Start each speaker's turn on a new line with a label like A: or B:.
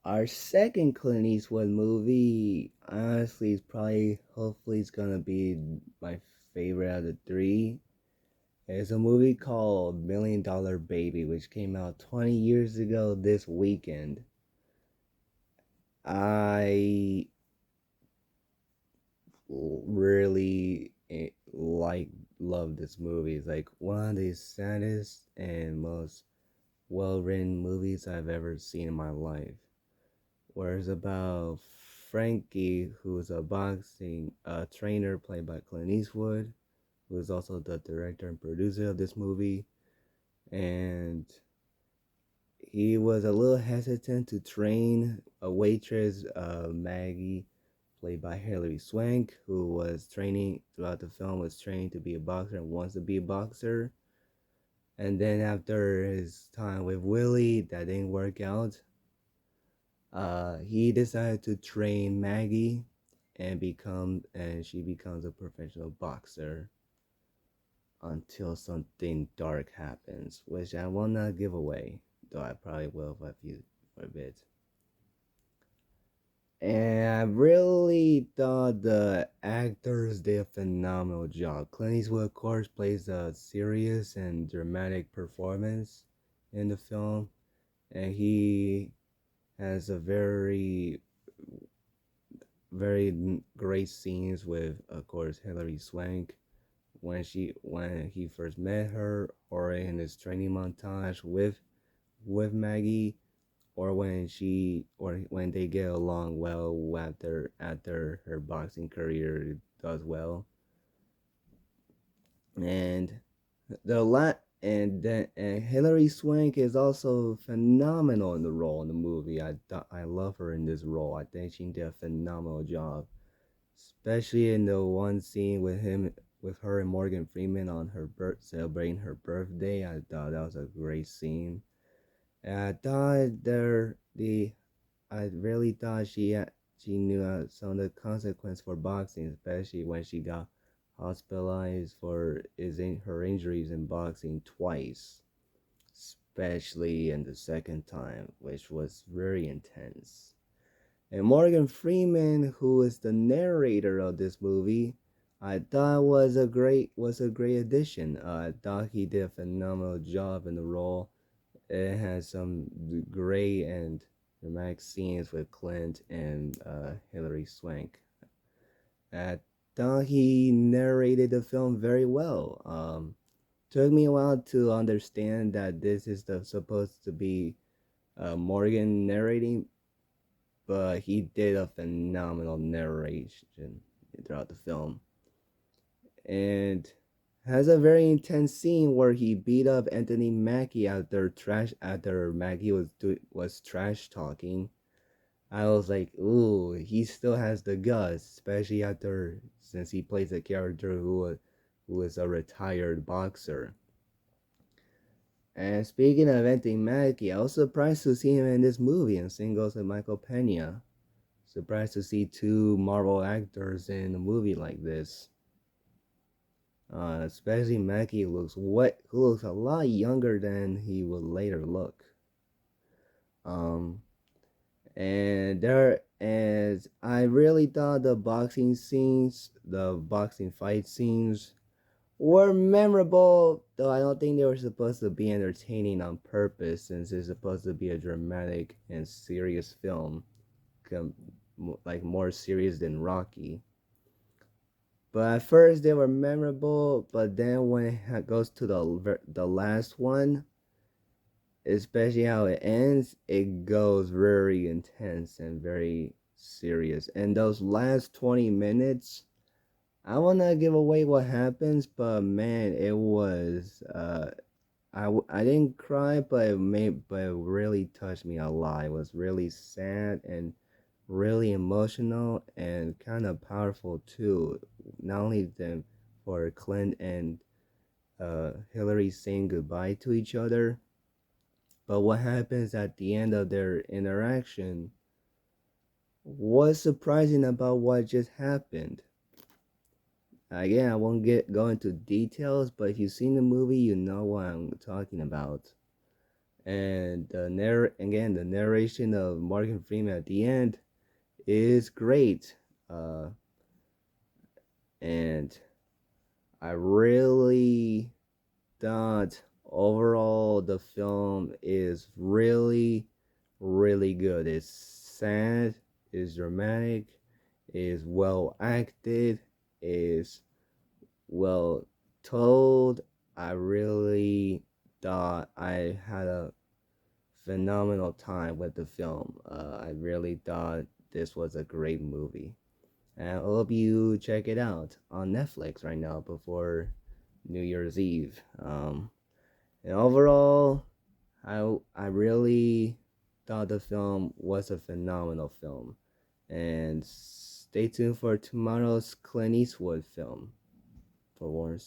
A: Our second Clint Eastwood movie, honestly, is probably, hopefully, it's gonna be my favorite out of the three. It's a movie called $1 Million Baby, which came out 20 years ago this weekend. I really love this movie. It's like one of the saddest and most well-written movies I've ever seen in my life. Where it's about Frankie, who's a boxing trainer played by Clint Eastwood, who is also the director and producer of this movie, and he was a little hesitant to train a waitress, Maggie, played by Hilary Swank, who was training throughout the film, was training to be a boxer and wants to be a boxer. And then after his time with Willie, that didn't work out. He decided to train Maggie, and she becomes a professional boxer until something dark happens, which I will not give away, though I probably will for a bit. And I really thought the actors did a phenomenal job. Clint Eastwood, of course, plays a serious and dramatic performance in the film, and he has a very great scenes with, of course, Hilary Swank when he first met her, or in his training montage with Maggie, or when they get along well after her boxing career does well. And the la and Hilary Swank is also phenomenal in the role in the movie. I love her in this role. I think she did a phenomenal job, especially in the one scene with her and Morgan Freeman on celebrating her birthday. I thought that was a great scene. And I really thought she knew some of the consequence for boxing, especially when she got hospitalized for her injuries in boxing twice, especially in the second time, which was very intense. And Morgan Freeman, who is the narrator of this movie, I thought was a great addition. I thought he did a phenomenal job in the role. It has some great and dramatic scenes with Clint and Hilary Swank. I thought he narrated the film very well. Took me a while to understand that this is supposed to be Morgan narrating, but he did a phenomenal narration throughout the film, and has a very intense scene where he beat up Anthony Mackie after Mackie was trash talking. I was like, ooh, he still has the guts, especially since he plays a character who is a retired boxer. And speaking of Anthony Mackie, I was surprised to see him in this movie in Singles with Michael Pena. Surprised to see two Marvel actors in a movie like this. Especially Mackie who looks a lot younger than he would later look. Um, and I really thought the boxing fight scenes were memorable, though I don't think they were supposed to be entertaining on purpose, since it's supposed to be a dramatic and serious film, like more serious than Rocky. But at first they were memorable, but then when it goes to the last one, especially how it ends, it goes very intense and very serious. And those last 20 minutes, I will not give away what happens, but man, it was I didn't cry, but it really touched me a lot. It was really sad and really emotional and kind of powerful too. Not only them for Clint and Hillary saying goodbye to each other, but what happens at the end of their interaction was surprising about what just happened. Again, I won't go into details, but if you've seen the movie, you know what I'm talking about. And the narration of Morgan Freeman at the end is great. And I really thought overall the film is really, really good. It's sad, it's dramatic, is well acted, is well told. I really thought I had a phenomenal time with the film. I really thought this was a great movie. And I hope you check it out on Netflix right now before New Year's Eve. And overall, I really thought the film was a phenomenal film. And stay tuned for tomorrow's Clint Eastwood film for Warner